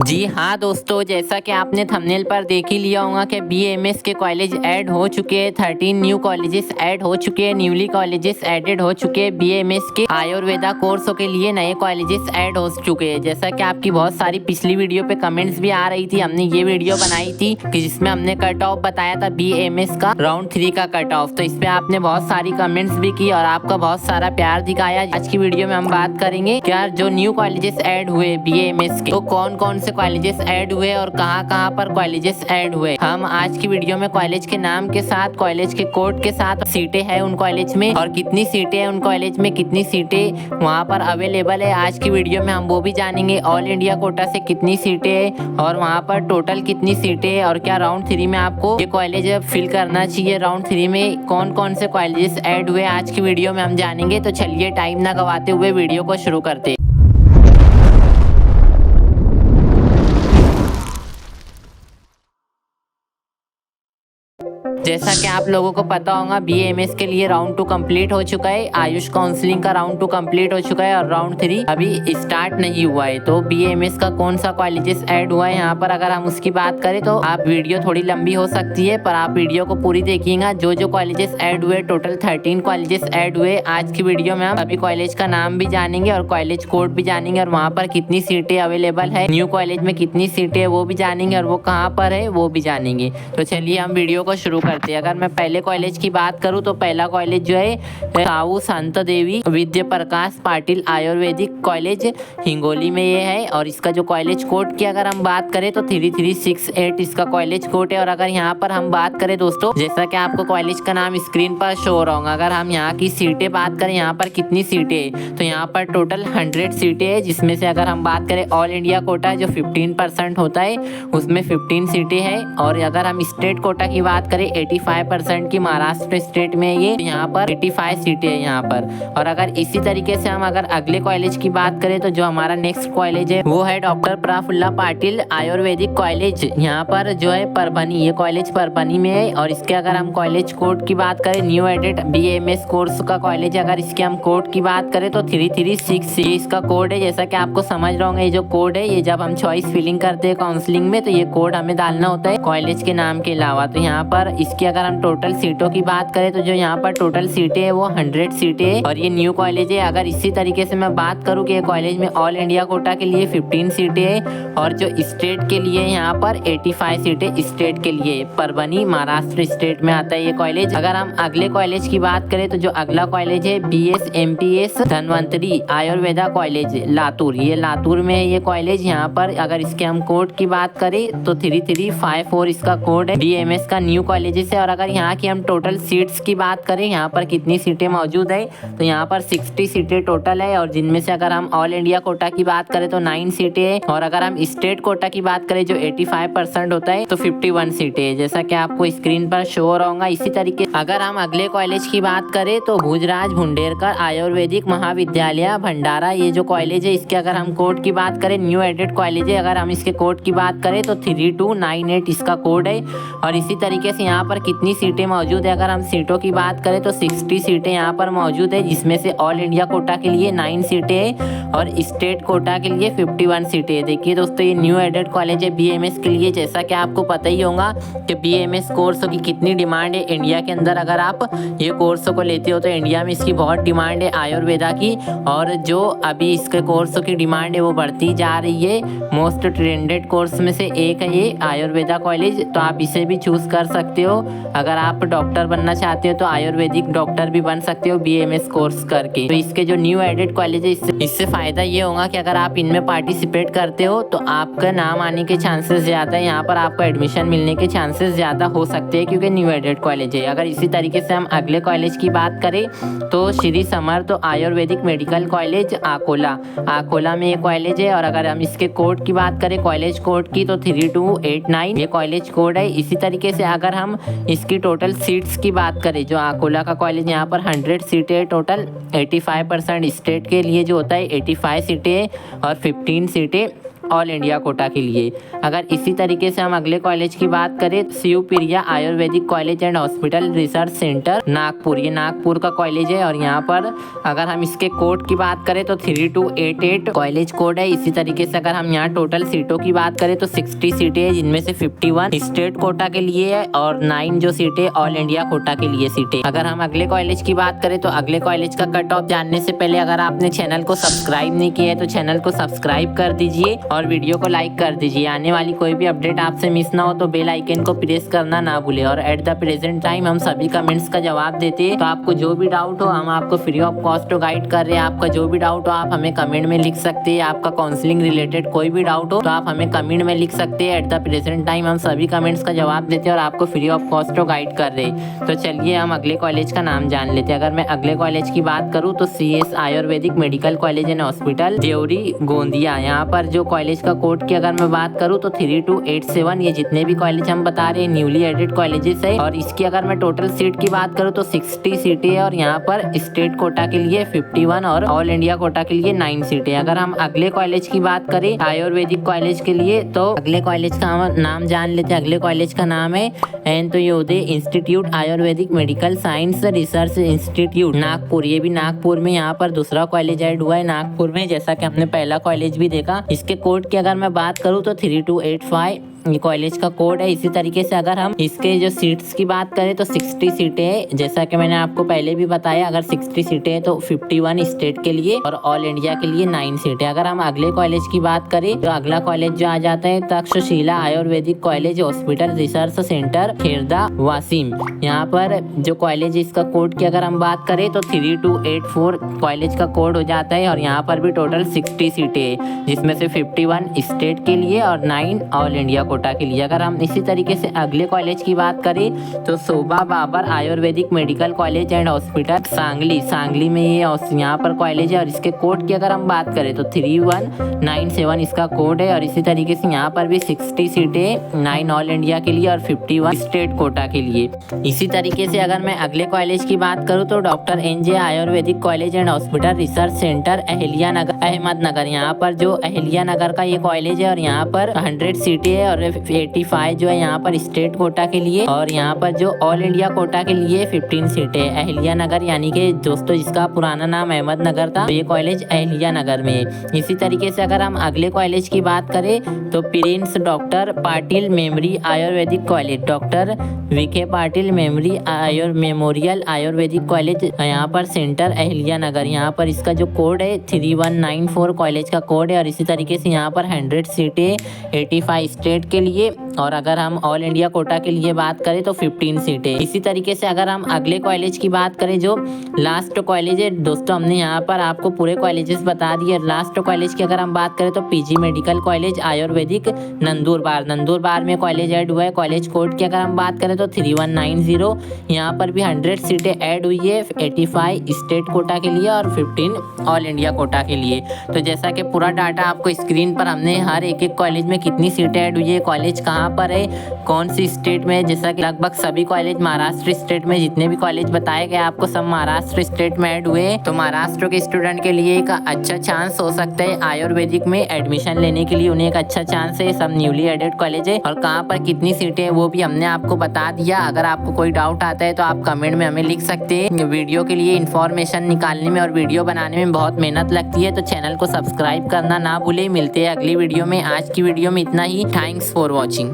जी हाँ दोस्तों, जैसा कि आपने थंबनेल पर देख ही लिया होगा कि बीएमएस के कॉलेज ऐड हो चुके हैं। 13 न्यू कॉलेजेस ऐड हो चुके हैं, न्यूली कॉलेजेस एडेड हो चुके हैं। बीएमएस के आयुर्वेदा कोर्सों के लिए नए कॉलेजेस ऐड हो चुके हैं। जैसा कि आपकी बहुत सारी पिछली वीडियो पे कमेंट्स भी आ रही थी, हमने ये वीडियो बनाई थी कि जिसमें हमने कट ऑफ बताया था बीएमएस का राउंड 3 का कट ऑफ। तो इस पे आपने बहुत सारी कमेंट्स भी की और आपका बहुत सारा प्यार दिखाया। आज की वीडियो में हम बात करेंगे क्या जो न्यू कॉलेजेस ऐड हुए बीएमएस के, तो कौन कौन से कॉलेजेस ऐड हुए और कहां कहां पर कॉलेजेस ऐड हुए। हम आज की वीडियो में कॉलेज के नाम के साथ, कॉलेज के कोड के साथ, सीटें हैं उन कॉलेज में और कितनी सीटें हैं उन कॉलेज में, कितनी सीटें वहां पर अवेलेबल है, आज की वीडियो में हम वो भी जानेंगे। ऑल इंडिया कोटा से कितनी सीटें हैं और वहां पर टोटल कितनी सीटें हैं और क्या राउंड 3 में आपको ये कॉलेज फिल करना चाहिए। राउंड 3 में कौन कौन से कॉलेजेस ऐड हुए आज की वीडियो में हम जानेंगे। तो चलिए टाइम ना गवाते हुए वीडियो को शुरू करते हैं। जैसा कि आप लोगों को पता होगा बीएमएस के लिए राउंड 2 कंप्लीट हो चुका है, आयुष काउंसलिंग का राउंड 2 कंप्लीट हो चुका है और राउंड 3 अभी स्टार्ट नहीं हुआ है। तो बीएमएस का कौन सा कॉलेजेस ऐड हुआ है यहाँ पर अगर हम उसकी बात करें तो आप वीडियो थोड़ी लंबी हो सकती है, पर आप वीडियो को पूरी देखिएगा। जो जो कॉलेजेस ऐड हुए, टोटल 13 कॉलेजेस ऐड हुए। आज की वीडियो में हम अभी कॉलेज का नाम भी जानेंगे और कॉलेज कोड भी जानेंगे और वहाँ पर कितनी सीटें अवेलेबल है, न्यू कॉलेज में कितनी सीटें वो भी जानेंगे और वो कहाँ पर है वो भी जानेंगे। तो चलिए हम वीडियो को शुरू करते हैं। अगर मैं पहले कॉलेज की बात करूं तो पहला कॉलेज जो है साहू संत देवी विद्या प्रकाश पाटिल आयुर्वेदिक कॉलेज हिंगोली में ये है और इसका जो कॉलेज कोड की अगर हम बात करें तो 3368 इसका कॉलेज कोड है। और अगर यहाँ पर हम बात करें दोस्तों, जैसा कि आपको कॉलेज का नाम स्क्रीन पर शो हो रहा होगा, अगर हम यहाँ की सीटें बात करें, यहाँ पर कितनी सीटें है तो यहाँ पर टोटल 100 सीटें है, जिसमें से अगर हम बात करें ऑल इंडिया कोटा जो 15% होता है उसमें 15 सीटें है। और अगर हम स्टेट कोटा की बात करें 85% की महाराष्ट्र स्टेट में ये यहाँ पर 85 सीटें है यहाँ पर। और अगर इसी तरीके से हम अगर अगले कॉलेज की बात करें तो जो हमारा नेक्स्ट कॉलेज है वो है डॉक्टर प्रफुल्ला पाटिल आयुर्वेदिक कॉलेज, यहाँ पर जो है परभनी, ये कॉलेज परभनी में है। और इसके अगर हम कॉलेज कोड की बात करें, न्यू एडेड बीएमएस कोर्स का कॉलेज, अगर इसके हम कोड की बात करें तो 336 इसका कोड है। जैसा कि आपको समझ रहे होंगे ये जो कोड है, ये जब हम चॉइस फिलिंग करते हैं काउंसलिंग में तो ये कोड हमें डालना होता है कॉलेज के नाम के अलावा। तो यहाँ पर इसकी अगर हम टोटल सीटों की बात करें तो जो यहाँ पर टोटल सीटें है वो 100 सीटें है और ये न्यू कॉलेज है। अगर इसी तरीके से मैं बात करूँ कि कॉलेज में ऑल इंडिया कोटा के लिए 15 सीटें है और जो स्टेट के लिए यहाँ पर 85 सीटें स्टेट के लिए, परभनी महाराष्ट्र स्टेट में आता है ये कॉलेज। अगर हम अगले कॉलेज की बात करें तो जो अगला कॉलेज है BSMPS धनवंतरी आयुर्वेदा कॉलेज लातूर, ये लातूर में है ये कॉलेज। यहाँ पर अगर इसके हम कोड की बात करें तो 3354 इसका कोड है। बीएमएस का न्यू कॉलेज है। और अगर यहाँ की हम टोटल सीट्स की बात करें, यहाँ पर कितनी सीटें मौजूद है तो यहाँ पर 60 सीटें टोटल है और जिनमें से अगर हम ऑल इंडिया कोटा की बात करें तो 9 सीटें है और अगर हम स्टेट कोटा की बात करें जो 85% होता है तो 51 सीटें है, जैसा कि आपको स्क्रीन पर शो हो रहा होगा। इसी तरीके अगर हम अगले कॉलेज की बात करें तो भुजराज भुंडेरकर आयुर्वेदिक महाविद्यालय भंडारा, ये जो कॉलेज है इसके अगर हम कोड की बात करें, न्यू एडेड कॉलेज है, अगर हम इसके कोड की बात करें तो 3298 इसका कोड है। और इसी तरीके से यहाँ पर कितनी सीटें मौजूद है, अगर हम सीटों की बात करें तो 60 सीटें यहाँ पर मौजूद है, जिसमें से ऑल इंडिया कोटा के लिए 9 सीटें हैं और स्टेट कोटा के लिए 51 सीटें हैं। देखिए दोस्तों ये न्यू एडेड कॉलेज है बीएमएस के लिए। जैसा कि आपको पता ही होगा कि बीएमएस कोर्स की कितनी डिमांड है इंडिया के अंदर, अगर आप ये कोर्स को लेते हो तो इंडिया में इसकी बहुत डिमांड है आयुर्वेदा की। और जो अभी इसके कोर्स की डिमांड है वो बढ़ती जा रही है। मोस्ट ट्रेंडेड कोर्स में से एक है ये आयुर्वेदा कॉलेज, तो आप इसे भी चूज कर सकते हो। अगर आप डॉक्टर बनना चाहते हो तो आयुर्वेदिक डॉक्टर भी बन सकते हो बीएमएस कोर्स करके। तो इसके जो न्यू एडेड कॉलेज है इससे फायदा ये होगा कि अगर आप इनमें पार्टिसिपेट करते हो तो आपका नाम आने के चांसेस ज्यादा है, यहाँ पर आपको एडमिशन मिलने के चांसेस ज्यादा हो सकते हैं क्योंकि न्यू एडेड कॉलेज है। अगर इसी तरीके से हम अगले कॉलेज की बात करें तो श्री समर्थ आयुर्वेदिक मेडिकल कॉलेज आकोला में ये कॉलेज है। और अगर हम इसके कोड की बात करें कॉलेज कोड की तो 3289 ये कॉलेज कोड है। इसी तरीके से अगर हम इसकी टोटल सीट्स की बात करें, जो आकोला का कॉलेज यहाँ पर 100 सीटें टोटल, 85% स्टेट के लिए जो होता है 85 सीटें और 15 सीटें ऑल इंडिया कोटा के लिए। अगर इसी तरीके से हम अगले कॉलेज की बात करें, Shivpriya Ayurvedic college and hospital research centre Nagpur, ये नागपुर का कॉलेज है। और यहाँ पर अगर हम इसके कोड की बात करें तो 3288 कॉलेज कोड है। इसी तरीके से अगर हम यहाँ टोटल सीटों की बात करें तो 60 सीटें हैं, जिनमें से 51 स्टेट कोटा के लिए है और 9 जो सीटें ऑल इंडिया कोटा के लिए सीटें। अगर हम अगले कॉलेज की बात करें तो अगले कॉलेज का कट ऑफ जानने से पहले अगर आपने चैनल को सब्सक्राइब नहीं किया है तो चैनल को सब्सक्राइब कर दीजिए और वीडियो को लाइक कर दीजिए। आने वाली कोई भी अपडेट आपसे मिस ना हो तो बेल आइकन को प्रेस करना ना भूले। और एट द प्रेजेंट टाइम हम सभी कमेंट्स का जवाब देते हैं, तो आपको जो भी डाउट हो हम आपको फ्री ऑफ कॉस्ट गाइड कर रहे हैं। आपका जो भी डाउट हो आप हमें कमेंट में लिख सकते हैं। आपका काउंसलिंग रिलेटेड कोई भी डाउट हो तो आप हमें कमेंट में लिख सकते हैं। एट द प्रेजेंट टाइम हम सभी कमेंट्स का जवाब देते हैं और आपको फ्री ऑफ कॉस्ट गाइड कर रहे हैं। तो चलिए हम अगले कॉलेज का नाम जान लेते हैं। अगर मैं अगले कॉलेज की बात करूँ तो CS Ayurvedic medical college and hospital Deori Gondia. यहाँ पर जो कॉलेज का कोड की अगर मैं बात करूँ तो 3287। ये जितने भी कॉलेज हम बता रहे हैं न्यूली एडेड कॉलेजेस है। और इसकी अगर मैं टोटल सीट की बात करूँ तो 60 सीटें है और यहाँ पर स्टेट कोटा के लिए 51 और ऑल इंडिया कोटा के लिए 9 सीटें। अगर हम अगले कॉलेज की बात करें आयुर्वेदिक कॉलेज के लिए तो अगले कॉलेज का हम नाम जान लेते हैं। अगले कॉलेज का नाम है Antyodaya institute Ayurvedic medical science research institute Nagpur. ये भी नागपुर में यहाँ पर दूसरा कॉलेज ऐड हुआ है नागपुर में, जैसा कि हमने पहला कॉलेज भी देखा। इसके कोड की अगर मैं बात करूँ तो 3285 ये कॉलेज का कोड है। इसी तरीके से अगर हम इसके जो सीट्स की बात करें तो 60 सीटें हैं, जैसा कि मैंने आपको पहले भी बताया। अगर 60 सीटें हैं तो 51 स्टेट के लिए और ऑल इंडिया के लिए 9 सीटें। अगर हम अगले कॉलेज की बात करें तो अगला कॉलेज जो आ जाता है Takshashila ayurvedic college hospital research centre Kherda Washim. यहाँ पर जो कॉलेज इसका कोड की अगर हम बात करें तो 3284 कॉलेज का कोड हो जाता है। और यहाँ पर भी टोटल 60 सीटें हैं, जिसमें से 51 स्टेट के लिए और 9 ऑल इंडिया कोटा के लिए। अगर हम इसी तरीके से अगले कॉलेज की बात करें तो Shobha Babar ayurvedic medical college and hospital Sangli में ये यहाँ पर कॉलेज है। और इसके कोड की अगर हम बात करें तो 3197 इसका कोड है। और इसी तरीके से यहाँ पर भी 60 सीटें 9 ऑल इंडिया के लिए और 51 स्टेट कोटा के लिए। इसी तरीके से अगर मैं अगले कॉलेज की बात करूँ तो doctor NJ ayurvedic college and hospital research centre Ahilyanagar Ahmednagar. यहाँ पर जो अहलियानगर का ये कॉलेज है और यहाँ पर 100 सीटें है और 85 जो है यहाँ पर स्टेट कोटा के लिए। और यहाँ पर जो ऑल इंडिया कोटा के लिए 15 सीटें अहलियानगर, यानी कि दोस्तों जिसका पुराना नाम अहमदनगर था, तो ये कॉलेज अहलियानगर में है। इसी तरीके से अगर हम अगले कॉलेज की बात करें तो prince doctor Patil memory ayurvedic college, doctor Vikhe Patil memorial ayurvedic college यहाँ पर सेंटर अहलियानगर। यहाँ पर इसका जो कोड है 3194 कॉलेज का कोड है। और इसी तरीके से यहाँ पर 100 सीटें 85 स्टेट के लिए और अगर हम ऑल इंडिया कोटा के लिए बात करें तो 15 सीटें। इसी तरीके से अगर हम अगले कॉलेज की बात करें जो लास्ट कॉलेज है दोस्तों, हमने यहाँ पर आपको पूरे कॉलेजेस बता दिए। लास्ट कॉलेज की अगर हम बात करें तो PG medical college Ayurvedic Nandurbar में कॉलेज ऐड हुआ है। कॉलेज कोड की अगर हम बात करें तो 3190। यहाँ पर भी 100 सीटें ऐड हुई है, 85 स्टेट कोटा के लिए और 15 ऑल इंडिया कोटा के लिए। तो जैसा कि पूरा डाटा आपको स्क्रीन पर हमने हर एक कॉलेज में कितनी सीटें ऐड हुई है, कॉलेज कहाँ पर है, कौन सी स्टेट में, जैसा कि लगभग सभी कॉलेज महाराष्ट्र स्टेट में, जितने भी कॉलेज बताए गए आपको सब महाराष्ट्र स्टेट में ऐड हुए। तो महाराष्ट्र के स्टूडेंट के लिए एक अच्छा चांस हो सकता है आयुर्वेदिक में एडमिशन लेने के लिए, उन्हें एक अच्छा चांस है। सब न्यूली एडेड कॉलेज है और कहाँ पर कितनी सीटें हैं वो भी हमने आपको बता दिया। अगर आपको कोई डाउट आता है तो आप कमेंट में हमें लिख सकते हैं। वीडियो के लिए इन्फॉर्मेशन निकालने में और वीडियो बनाने में बहुत मेहनत लगती है, तो चैनल को सब्सक्राइब करना ना भूले। मिलते हैं अगली वीडियो में। आज की वीडियो में इतना ही। Thanks for watching.